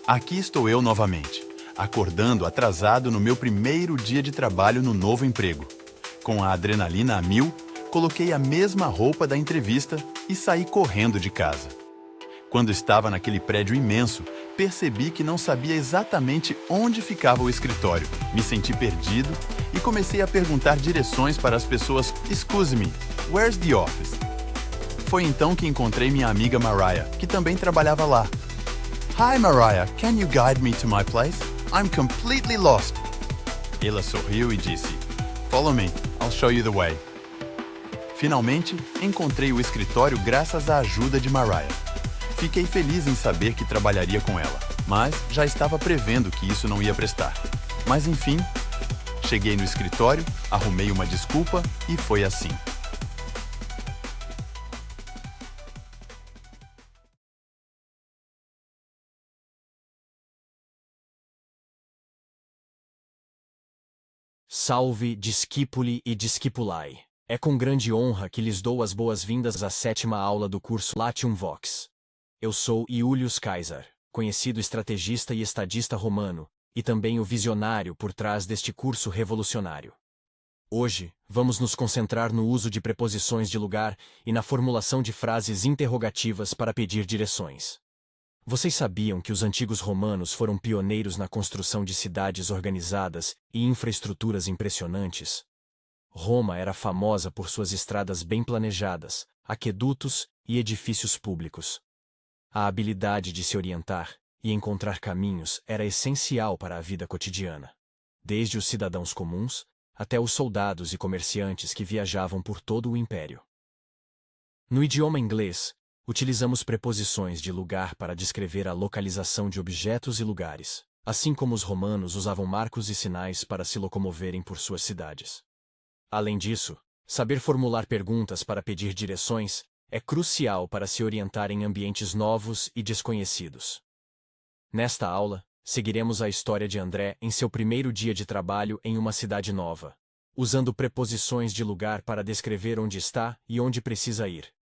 Aqui estou eu novamente, acordando atrasado no meu primeiro dia de trabalho no novo emprego. Com a adrenalina a mil, coloquei a mesma roupa da entrevista e saí correndo de casa. Quando estava naquele prédio imenso, percebi que não sabia exatamente onde ficava o escritório. Me senti perdido e comecei a perguntar direções para as pessoas. "Excuse me, where's the office?" Foi então que encontrei minha amiga Mariah, que também trabalhava lá. "Hi Mariah, can you guide me to my place? I'm completely lost." Ela sorriu e disse, "Follow me, I'll show you the way." Finalmente, encontrei o escritório graças à ajuda de Mariah. Fiquei feliz em saber que trabalharia com ela, mas já estava prevendo que isso não ia prestar. Mas enfim, cheguei no escritório, arrumei uma desculpa e foi assim. Salve, discípuli e discipulae. É com grande honra que lhes dou as boas-vindas à 7ª aula do curso Latium Vox. Eu sou Iulius Caesar, conhecido estrategista e estadista romano, e também o visionário por trás deste curso revolucionário. Hoje, vamos nos concentrar no uso de preposições de lugar e na formulação de frases interrogativas para pedir direções. Vocês sabiam que os antigos romanos foram pioneiros na construção de cidades organizadas e infraestruturas impressionantes? Roma era famosa por suas estradas bem planejadas, aquedutos e edifícios públicos. A habilidade de se orientar e encontrar caminhos era essencial para a vida cotidiana, desde os cidadãos comuns até os soldados e comerciantes que viajavam por todo o império. No idioma inglês, utilizamos preposições de lugar para descrever a localização de objetos e lugares, assim como os romanos usavam marcos e sinais para se locomoverem por suas cidades. Além disso, saber formular perguntas para pedir direções é crucial para se orientar em ambientes novos e desconhecidos. Nesta aula, seguiremos a história de André em seu primeiro dia de trabalho em uma cidade nova, usando preposições de lugar para descrever onde está e onde precisa ir,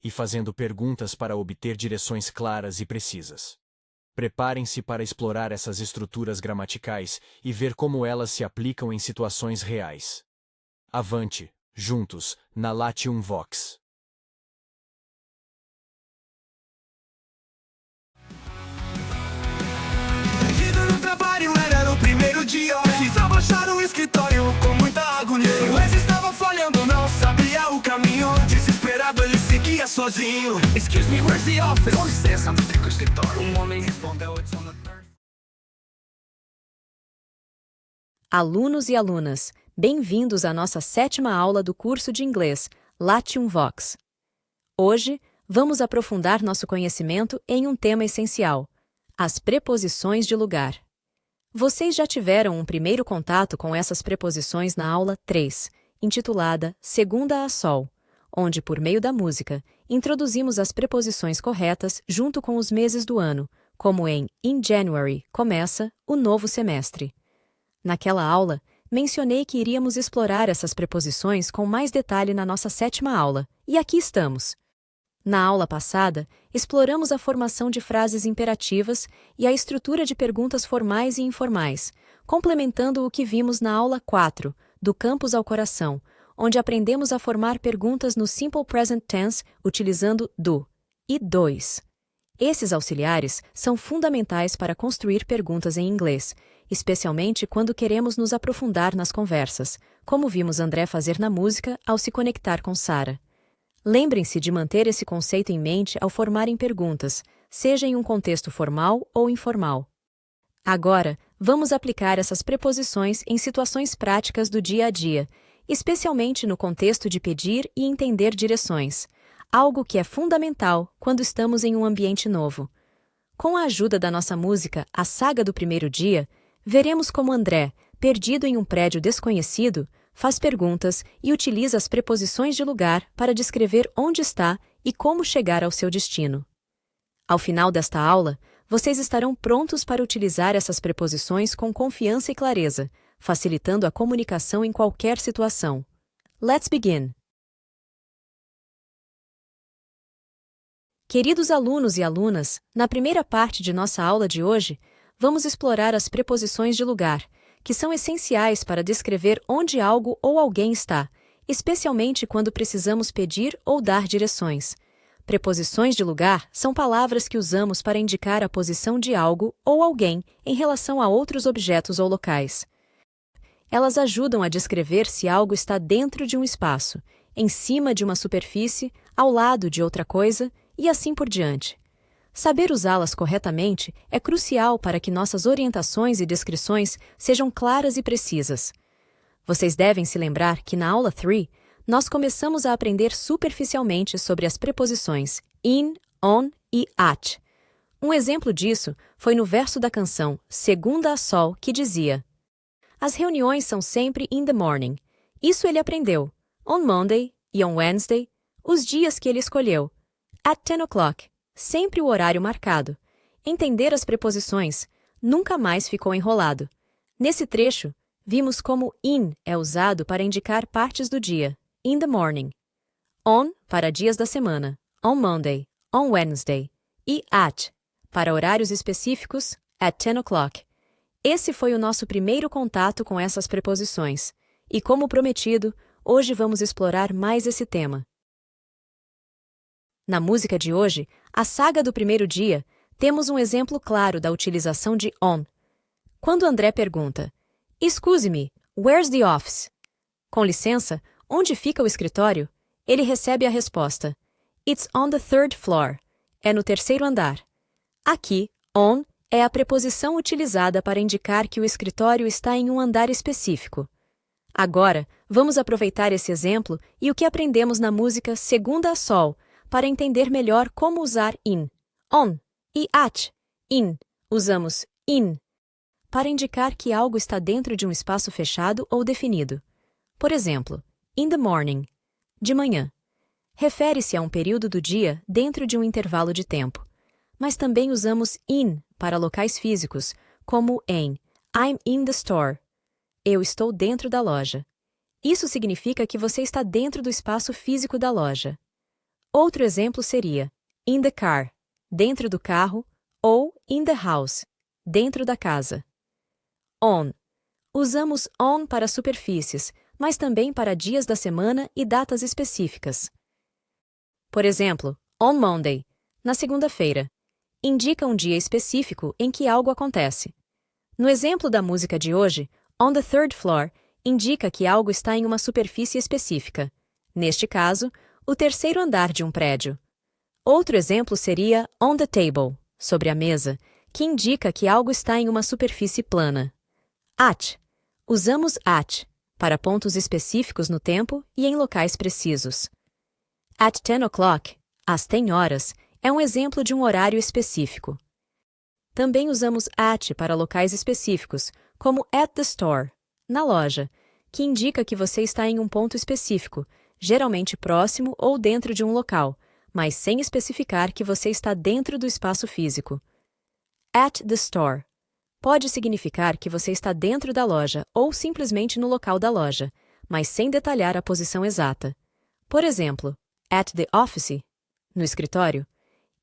e fazendo perguntas para obter direções claras e precisas. Preparem-se para explorar essas estruturas gramaticais e ver como elas se aplicam em situações reais. Avante, juntos, na Latium Vox. Perdido no trabalho, era o primeiro dia. Precisava achar um escritório com muita agonia. O inglês estava falhando, não sabia o caminho. Desesperado, ele seguia sozinho. "Excuse me, where's the office?" Com licença, onde fica o escritório? Um homem respondeu, "It's on the third." Alunos e alunas, bem-vindos à nossa 7ª aula do curso de inglês Latium Vox. Hoje, vamos aprofundar nosso conhecimento em um tema essencial: as preposições de lugar. Vocês já tiveram um primeiro contato com essas preposições na aula 3, intitulada Segunda a Sol, onde, por meio da música, introduzimos as preposições corretas junto com os meses do ano, como em In January, começa o novo semestre. Naquela aula, mencionei que iríamos explorar essas preposições com mais detalhe na nossa 7ª aula, e aqui estamos. Na aula passada, exploramos a formação de frases imperativas e a estrutura de perguntas formais e informais, complementando o que vimos na aula 4, do campus ao coração, onde aprendemos a formar perguntas no Simple Present Tense utilizando do e dois. Esses auxiliares são fundamentais para construir perguntas em inglês, especialmente quando queremos nos aprofundar nas conversas, como vimos André fazer na música ao se conectar com Sarah. Lembrem-se de manter esse conceito em mente ao formarem perguntas, seja em um contexto formal ou informal. Agora, vamos aplicar essas preposições em situações práticas do dia a dia, especialmente no contexto de pedir e entender direções, algo que é fundamental quando estamos em um ambiente novo. Com a ajuda da nossa música A Saga do Primeiro Dia, veremos como André, perdido em um prédio desconhecido, faz perguntas e utiliza as preposições de lugar para descrever onde está e como chegar ao seu destino. Ao final desta aula, vocês estarão prontos para utilizar essas preposições com confiança e clareza, facilitando a comunicação em qualquer situação. Let's begin! Queridos alunos e alunas, na primeira parte de nossa aula de hoje, vamos explorar as preposições de lugar, que são essenciais para descrever onde algo ou alguém está, especialmente quando precisamos pedir ou dar direções. Preposições de lugar são palavras que usamos para indicar a posição de algo ou alguém em relação a outros objetos ou locais. Elas ajudam a descrever se algo está dentro de um espaço, em cima de uma superfície, ao lado de outra coisa e assim por diante. Saber usá-las corretamente é crucial para que nossas orientações e descrições sejam claras e precisas. Vocês devem se lembrar que na aula 3, nós começamos a aprender superficialmente sobre as preposições in, on e at. Um exemplo disso foi no verso da canção Segunda a Sol, que dizia: as reuniões são sempre in the morning. Isso ele aprendeu. On Monday e on Wednesday, os dias que ele escolheu. At 10 o'clock, sempre o horário marcado. Entender as preposições nunca mais ficou enrolado. Nesse trecho, vimos como in é usado para indicar partes do dia, in the morning. On, para dias da semana, on Monday, on Wednesday. E at, para horários específicos, at 10 o'clock. Esse foi o nosso primeiro contato com essas preposições. E como prometido, hoje vamos explorar mais esse tema. Na música de hoje, a saga do primeiro dia, temos um exemplo claro da utilização de on. Quando André pergunta: "Excuse-me, where's the office?" Com licença, onde fica o escritório? Ele recebe a resposta: "It's on the third floor." É no terceiro andar. Aqui, on é a preposição utilizada para indicar que o escritório está em um andar específico. Agora, vamos aproveitar esse exemplo e o que aprendemos na música Segunda a Sol, para entender melhor como usar in, on e at, in. Usamos in para indicar que algo está dentro de um espaço fechado ou definido. Por exemplo, in the morning, de manhã. Refere-se a um período do dia dentro de um intervalo de tempo. Mas também usamos in para locais físicos, como em I'm in the store. Eu estou dentro da loja. Isso significa que você está dentro do espaço físico da loja. Outro exemplo seria in the car, dentro do carro, ou in the house, dentro da casa. On. Usamos on para superfícies, mas também para dias da semana e datas específicas. Por exemplo, on Monday, na segunda-feira, indica um dia específico em que algo acontece. No exemplo da música de hoje, on the third floor indica que algo está em uma superfície específica. Neste caso, o terceiro andar de um prédio. Outro exemplo seria on the table, sobre a mesa, que indica que algo está em uma superfície plana. At. Usamos at para pontos específicos no tempo e em locais precisos. At 10 o'clock, às 10 horas, é um exemplo de um horário específico. Também usamos at para locais específicos, como at the store, na loja, que indica que você está em um ponto específico, geralmente próximo ou dentro de um local, mas sem especificar que você está dentro do espaço físico. At the store pode significar que você está dentro da loja ou simplesmente no local da loja, mas sem detalhar a posição exata. Por exemplo, at the office, no escritório,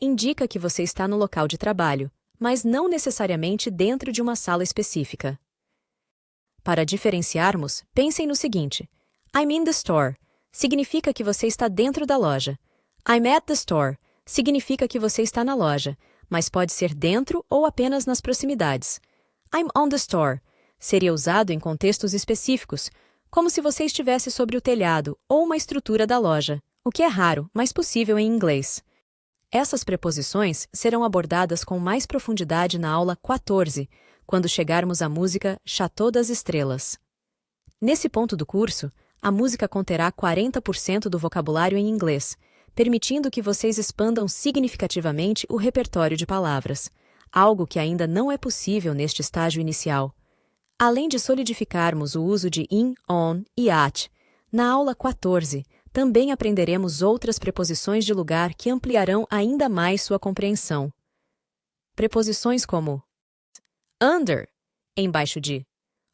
indica que você está no local de trabalho, mas não necessariamente dentro de uma sala específica. Para diferenciarmos, pensem no seguinte: I'm in the store significa que você está dentro da loja. I'm at the store significa que você está na loja, mas pode ser dentro ou apenas nas proximidades. I'm on the store seria usado em contextos específicos, como se você estivesse sobre o telhado ou uma estrutura da loja, o que é raro, mas possível em inglês. Essas preposições serão abordadas com mais profundidade na aula 14, quando chegarmos à música Chateau das Estrelas. Nesse ponto do curso, a música conterá 40% do vocabulário em inglês, permitindo que vocês expandam significativamente o repertório de palavras, algo que ainda não é possível neste estágio inicial. Além de solidificarmos o uso de in, on e at, na aula 14, também aprenderemos outras preposições de lugar que ampliarão ainda mais sua compreensão. Preposições como under, embaixo de,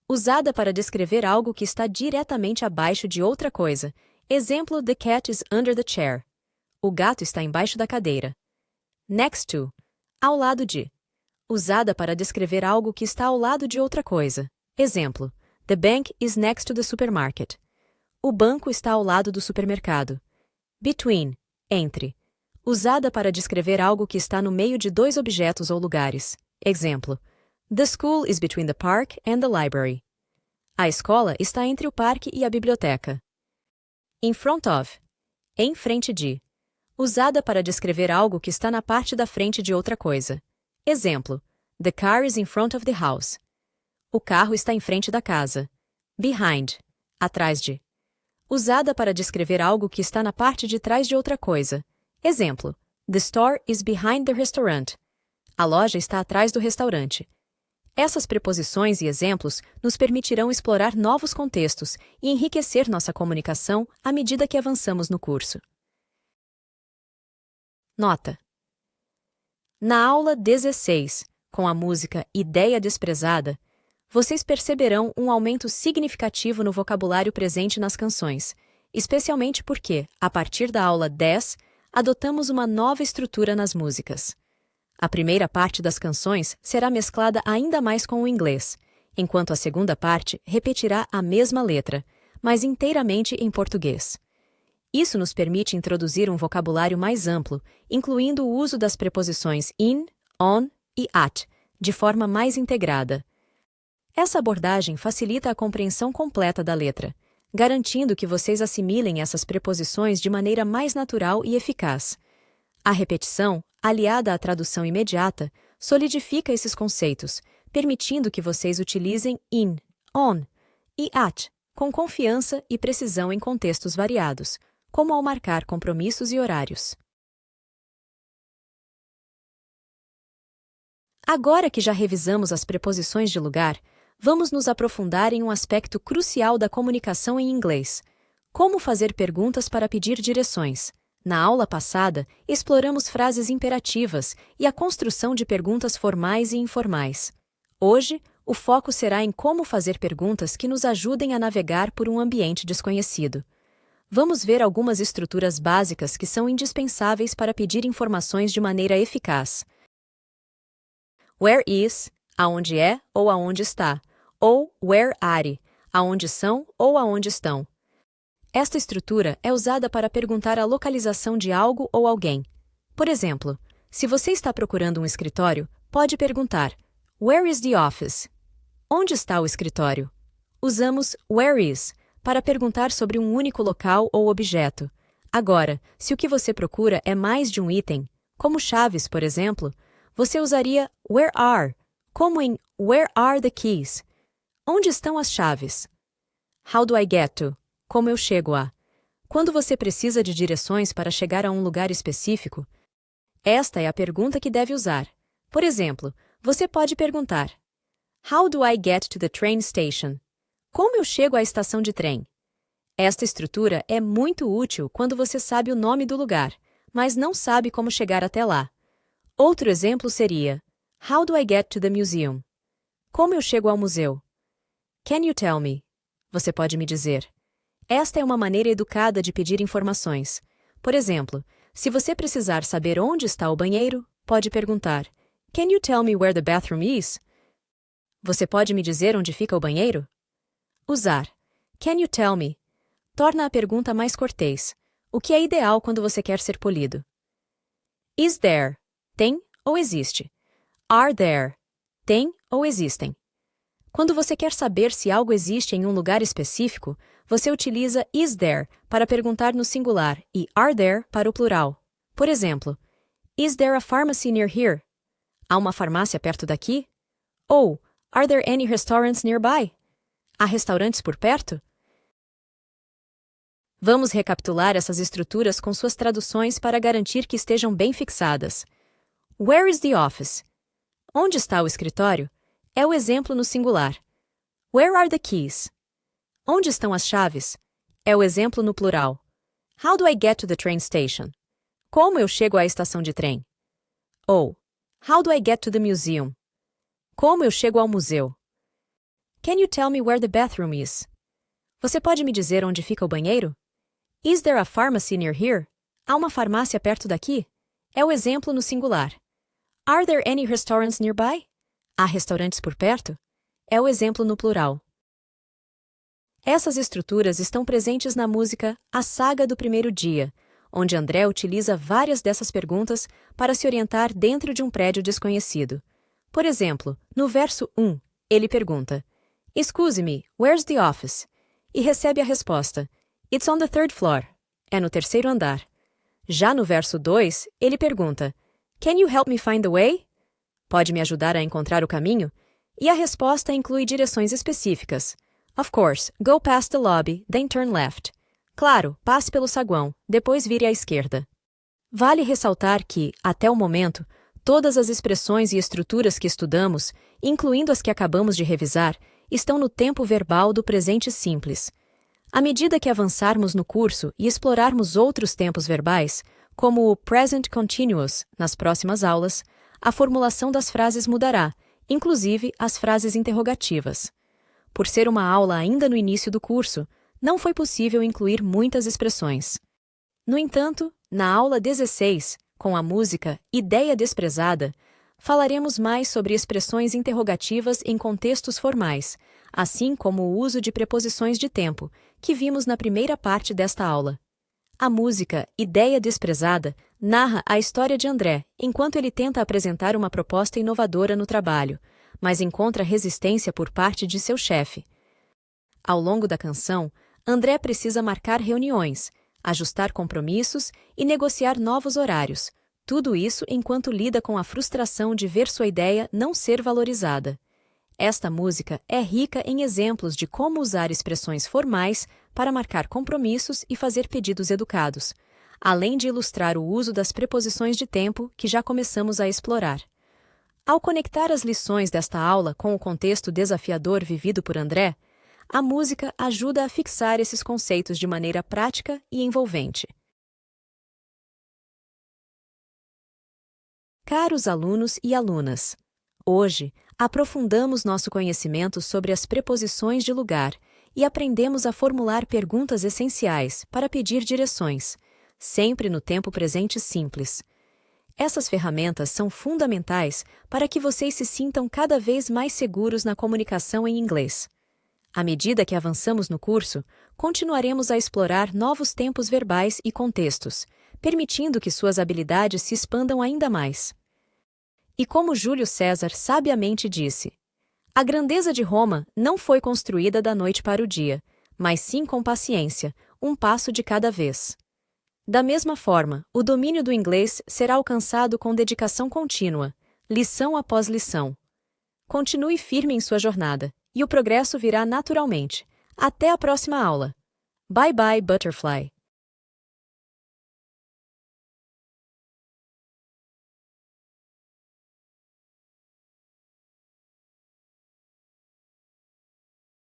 usada para descrever algo que está diretamente abaixo de outra coisa. Exemplo: The cat is under the chair. O gato está embaixo da cadeira. next to, ao lado de. Usada para descrever algo que está ao lado de outra coisa. Exemplo: The bank is next to the supermarket. O banco está ao lado do supermercado. Between, entre. Usada para descrever algo que está no meio de dois objetos ou lugares. Exemplo: The school is between the park and the library. A escola está entre o parque e a biblioteca. In front of, em frente de. Usada para descrever algo que está na parte da frente de outra coisa. Exemplo: The car is in front of the house. O carro está em frente da casa. Behind, atrás de. Usada para descrever algo que está na parte de trás de outra coisa. Exemplo: The store is behind the restaurant. A loja está atrás do restaurante. Essas preposições e exemplos nos permitirão explorar novos contextos e enriquecer nossa comunicação à medida que avançamos no curso. Nota: na aula 16, com a música Ideia Desprezada, vocês perceberão um aumento significativo no vocabulário presente nas canções, especialmente porque, a partir da aula 10, adotamos uma nova estrutura nas músicas. A primeira parte das canções será mesclada ainda mais com o inglês, enquanto a segunda parte repetirá a mesma letra, mas inteiramente em português. Isso nos permite introduzir um vocabulário mais amplo, incluindo o uso das preposições in, on e at, de forma mais integrada. Essa abordagem facilita a compreensão completa da letra, garantindo que vocês assimilem essas preposições de maneira mais natural e eficaz. A repetição, aliada à tradução imediata, solidifica esses conceitos, permitindo que vocês utilizem in, on e at com confiança e precisão em contextos variados, como ao marcar compromissos e horários. Agora que já revisamos as preposições de lugar, vamos nos aprofundar em um aspecto crucial da comunicação em inglês: como fazer perguntas para pedir direções. Na aula passada, exploramos frases imperativas e a construção de perguntas formais e informais. Hoje, o foco será em como fazer perguntas que nos ajudem a navegar por um ambiente desconhecido. Vamos ver algumas estruturas básicas que são indispensáveis para pedir informações de maneira eficaz. Where is, aonde é ou aonde está, ou where are, aonde são ou aonde estão. Esta estrutura é usada para perguntar a localização de algo ou alguém. Por exemplo, se você está procurando um escritório, pode perguntar: Where is the office? Onde está o escritório? Usamos where is para perguntar sobre um único local ou objeto. Agora, se o que você procura é mais de um item, como chaves, por exemplo, você usaria where are, como em Where are the keys? Onde estão as chaves? How do I get to? Como eu chego a? Quando você precisa de direções para chegar a um lugar específico, esta é a pergunta que deve usar. Por exemplo, você pode perguntar: How do I get to the train station? Como eu chego à estação de trem? Esta estrutura é muito útil quando você sabe o nome do lugar, mas não sabe como chegar até lá. Outro exemplo seria: How do I get to the museum? Como eu chego ao museu? Can you tell me? Você pode me dizer. Esta é uma maneira educada de pedir informações. Por exemplo, se você precisar saber onde está o banheiro, pode perguntar: Can you tell me where the bathroom is? Você pode me dizer onde fica o banheiro? Usar Can you tell me torna a pergunta mais cortês, o que é ideal quando você quer ser polido. Is there? Tem ou existe? Are there? Tem ou existem? Quando você quer saber se algo existe em um lugar específico, você utiliza is there para perguntar no singular e are there para o plural. Por exemplo, Is there a pharmacy near here? Há uma farmácia perto daqui? Ou Are there any restaurants nearby? Há restaurantes por perto? Vamos recapitular essas estruturas com suas traduções para garantir que estejam bem fixadas. Where is the office? Onde está o escritório? É o exemplo no singular. Where are the keys? Onde estão as chaves? É o exemplo no plural. How do I get to the train station? Como eu chego à estação de trem? Ou How do I get to the museum? Como eu chego ao museu? Can you tell me where the bathroom is? Você pode me dizer onde fica o banheiro? Is there a pharmacy near here? Há uma farmácia perto daqui? é o exemplo no singular. Are there any restaurants nearby? Há restaurantes por perto? É o exemplo no plural. Essas estruturas estão presentes na música A Saga do Primeiro Dia, onde André utiliza várias dessas perguntas para se orientar dentro de um prédio desconhecido. Por exemplo, no verso 1, ele pergunta: Excuse me, where's the office? E recebe a resposta: It's on the third floor. É no terceiro andar. Já no verso 2, ele pergunta: Can you help me find the way? Pode me ajudar a encontrar o caminho? E a resposta inclui direções específicas. Of course, go past the lobby, then turn left. Claro, passe pelo saguão, depois vire à esquerda. Vale ressaltar que, até o momento, todas as expressões e estruturas que estudamos, incluindo as que acabamos de revisar, estão no tempo verbal do presente simples. À medida que avançarmos no curso e explorarmos outros tempos verbais, como o present continuous, nas próximas aulas, a formulação das frases mudará, inclusive as frases interrogativas. Por ser uma aula ainda no início do curso, não foi possível incluir muitas expressões. No entanto, na aula 16, com a música Ideia Desprezada, falaremos mais sobre expressões interrogativas em contextos formais, assim como o uso de preposições de tempo, que vimos na primeira parte desta aula. A música Ideia Desprezada narra a história de André enquanto ele tenta apresentar uma proposta inovadora no trabalho, mas encontra resistência por parte de seu chefe. Ao longo da canção, André precisa marcar reuniões, ajustar compromissos e negociar novos horários, tudo isso enquanto lida com a frustração de ver sua ideia não ser valorizada. Esta música é rica em exemplos de como usar expressões formais para marcar compromissos e fazer pedidos educados, além de ilustrar o uso das preposições de tempo que já começamos a explorar. Ao conectar as lições desta aula com o contexto desafiador vivido por André, a música ajuda a fixar esses conceitos de maneira prática e envolvente. Caros alunos e alunas, hoje aprofundamos nosso conhecimento sobre as preposições de lugar e aprendemos a formular perguntas essenciais para pedir direções, sempre no tempo presente simples. Essas ferramentas são fundamentais para que vocês se sintam cada vez mais seguros na comunicação em inglês. À medida que avançamos no curso, continuaremos a explorar novos tempos verbais e contextos, permitindo que suas habilidades se expandam ainda mais. E como Júlio César sabiamente disse, a grandeza de Roma não foi construída da noite para o dia, mas sim com paciência, um passo de cada vez. Da mesma forma, o domínio do inglês será alcançado com dedicação contínua, lição após lição. Continue firme em sua jornada, e o progresso virá naturalmente. Até a próxima aula. Bye bye, Butterfly!